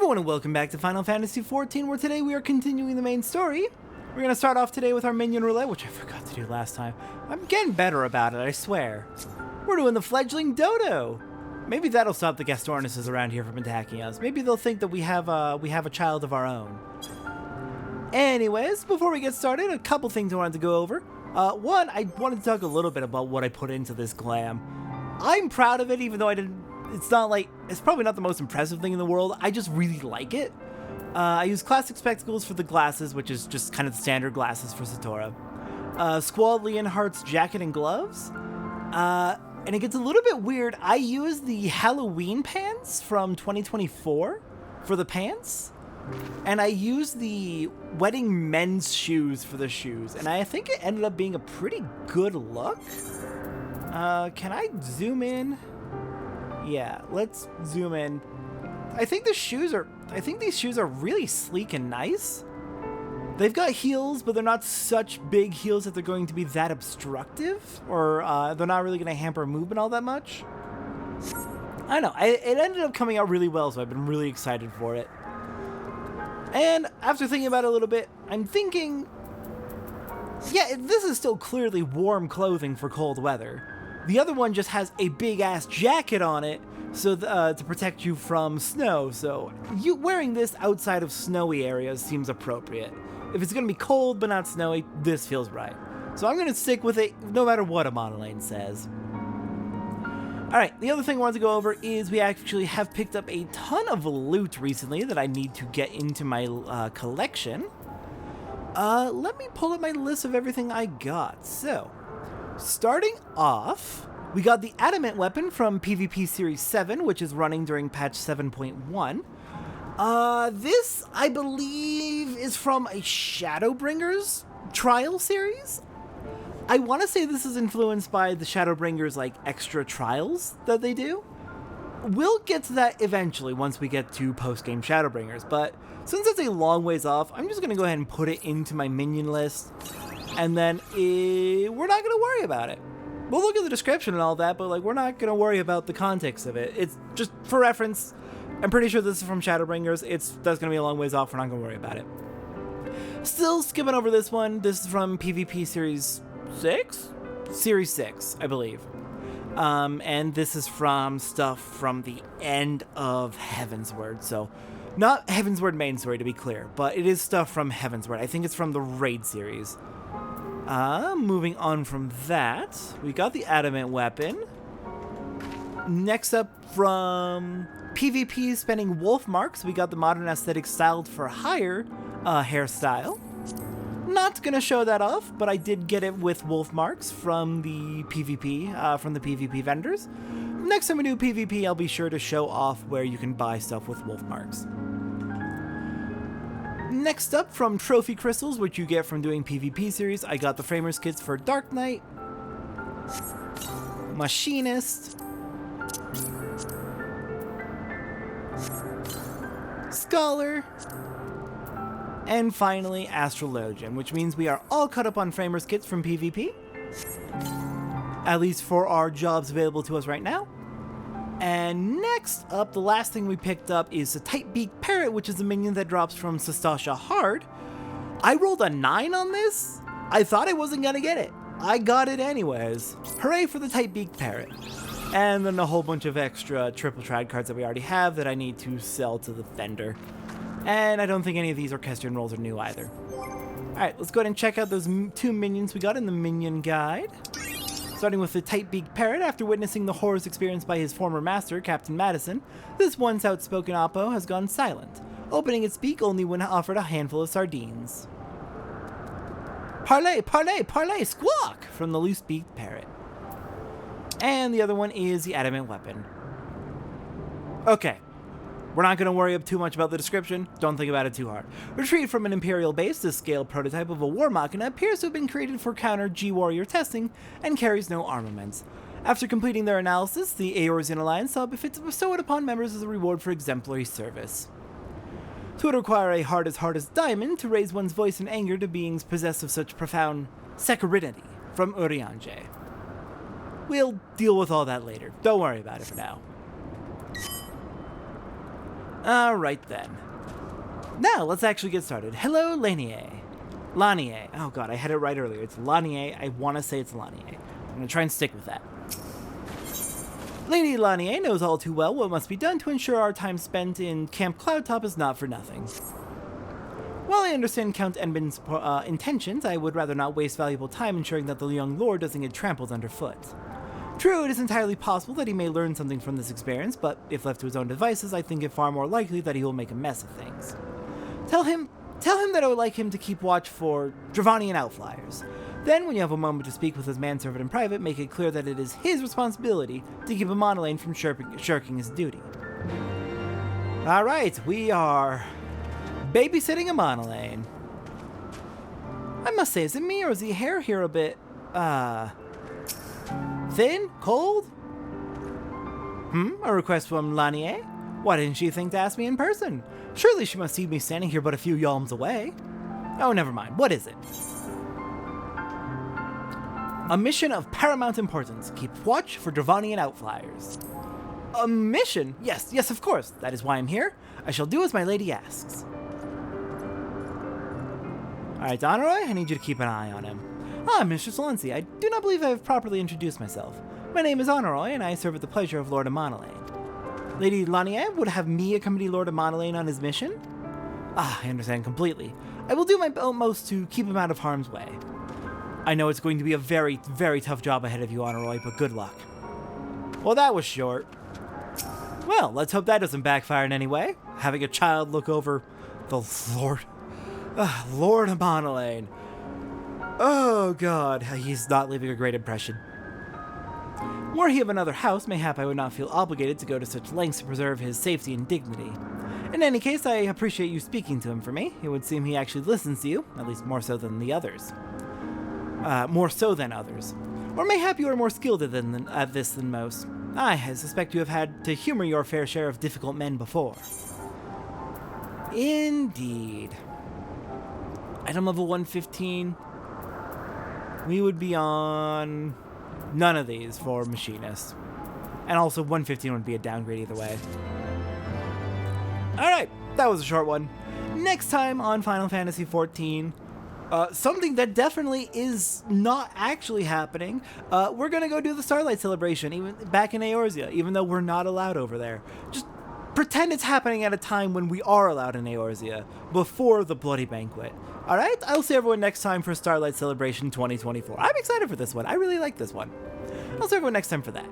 everyone and welcome back to Final Fantasy XIV, where today we are continuing the main story. We're going to start off today with our minion roulette, which I forgot to do last time. I'm getting better about it, I swear. We're doing the fledgling dodo. Maybe that'll stop the Gastornises around here from attacking us. Maybe they'll think that we have a child of our own. Anyways, before we get started, a couple things I wanted to go over. One, I wanted to talk a little bit about what I put into this glam. I'm proud of it, even though it's probably not the most impressive thing in the world. I just really like it. I use classic spectacles for the glasses, which is just kind of the standard glasses for Satora. Squall Leonhardt's jacket and gloves. And it gets a little bit weird. I use the Halloween pants from 2024 for the pants. And I use the wedding men's shoes for the shoes. And I think it ended up being a pretty good look. Can I zoom in? Yeah, let's zoom in. I think these shoes are really sleek and nice. They've got heels, but they're not such big heels that they're going to be that obstructive, or they're not really going to hamper movement all that much. I don't know. It ended up coming out really well, so I've been really excited for it. And after thinking about it a little bit, I'm thinking, yeah, this is still clearly warm clothing for cold weather. The other one just has a big-ass jacket on it so to protect you from snow, so you wearing this outside of snowy areas seems appropriate. If it's going to be cold but not snowy, this feels right. So I'm going to stick with it no matter what Emmanellain says. Alright, the other thing I wanted to go over is we actually have picked up a ton of loot recently that I need to get into my collection. Let me pull up my list of everything I got. So, starting off, we got the Adamant weapon from PvP Series 7, which is running during patch 7.1. This, I believe, is from a Shadowbringers trial series. I want to say this is influenced by the Shadowbringers, extra trials that they do. We'll get to that eventually once we get to post-game Shadowbringers, but since it's a long ways off, I'm just going to go ahead and put it into my minion list, and then we're not going to worry about it. We'll look at the description and all that, but we're not going to worry about the context of it. It's just for reference. I'm pretty sure this is from Shadowbringers. That's going to be a long ways off. We're not going to worry about it. Still skipping over this one. This is from PvP Series 6? Series 6, I believe. And this is from stuff from the end of Heavensward. So, not Heavensward main story, to be clear, but it is stuff from Heavensward. I think it's from the Raid series. Moving on from that, we got the Adamant weapon. Next up, from PvP spending wolf marks, we got the modern aesthetic styled for hire hairstyle. Not gonna show that off, but I did get it with wolf marks from the PvP vendors. Next time we do PvP, I'll be sure to show off where you can buy stuff with wolf marks. Next up, from Trophy Crystals, which you get from doing PvP series, I got the Framers kits for Dark Knight, Machinist, Scholar, and finally Astrologian, which means we are all caught up on Framers kits from PvP, at least for our jobs available to us right now. And next up, the last thing we picked up is the Tight-Beaked Parrot, which is a minion that drops from Sastasha Hard. I rolled a 9 on this. I thought I wasn't gonna get it. I got it anyways. Hooray for the Tight-Beaked Parrot. And then a whole bunch of extra triple trad cards that we already have that I need to sell to the vendor. And I don't think any of these orchestrion rolls are new either. Alright, let's go ahead and check out those two minions we got in the minion guide. Starting with the Tight-Beaked Parrot, after witnessing the horrors experienced by his former master, Captain Madison, this once outspoken Oppo has gone silent, opening its beak only when offered a handful of sardines. Parley, parley, parley, squawk! From the Loose-Beaked Parrot. And the other one is the Adamant weapon. Okay. We're not going to worry too much about the description. Don't think about it too hard. Retrieved from an Imperial base, this scaled prototype of a War Machina appears to have been created for counter G-Warrior testing and carries no armaments. After completing their analysis, the Eorzean Alliance saw it fit to bestow it upon members as a reward for exemplary service. So it would require a hard as diamond to raise one's voice in anger to beings possessed of such profound saccharinity from Urianger. We'll deal with all that later. Don't worry about it for now. Alright then. Now, let's actually get started. Hello, Lanier. Lanier. Oh god, I had it right earlier. It's Lanier. I want to say it's Lanier. I'm going to try and stick with that. Lady Lanier knows all too well what must be done to ensure our time spent in Camp Cloudtop is not for nothing. While I understand Count Enbin's intentions, I would rather not waste valuable time ensuring that the young lord doesn't get trampled underfoot. True, it is entirely possible that he may learn something from this experience, but if left to his own devices, I think it far more likely that he will make a mess of things. Tell him that I would like him to keep watch for Dravanian outflyers. Then, when you have a moment to speak with his manservant in private, make it clear that it is his responsibility to keep Emmanellain from shirking his duty. Alright, we are babysitting Emmanellain. I must say, is it me or is the hair here a bit, thin? Cold? A request from Lanier? Why didn't she think to ask me in person? Surely she must see me standing here but a few yalms away. Oh, never mind. What is it? A mission of paramount importance. Keep watch for Dravanian outflyers. A mission? Yes, of course. That is why I'm here. I shall do as my lady asks. Alright, Honoroi, I need you to keep an eye on him. Mistress Lindsay, I do not believe I have properly introduced myself. My name is Honoroi, and I serve at the pleasure of Lord Emmanellain. Lady Lanier would have me accompany Lord Emmanellain on his mission? I understand completely. I will do my utmost to keep him out of harm's way. I know it's going to be a very, very tough job ahead of you, Honoroi, but good luck. Well, that was short. Well, let's hope that doesn't backfire in any way. Having a child look over the Lord... Lord Emmanellain. Oh, God, he's not leaving a great impression. Were he of another house, mayhap I would not feel obligated to go to such lengths to preserve his safety and dignity. In any case, I appreciate you speaking to him for me. It would seem he actually listens to you, at least more so than the others. More so than others. Or mayhap you are more skilled at this than most. I suspect you have had to humor your fair share of difficult men before. Indeed. Item level 115. We would be on none of these for Machinist. And also 115 would be a downgrade either way. Alright, that was a short one. Next time on Final Fantasy XIV, something that definitely is not actually happening, we're gonna go do the Starlight Celebration, even back in Eorzea, even though we're not allowed over there. Just pretend it's happening at a time when we are allowed in Eorzea, before the Bloody Banquet. Alright, I'll see everyone next time for Starlight Celebration 2024. I'm excited for this one. I really like this one. I'll see everyone next time for that.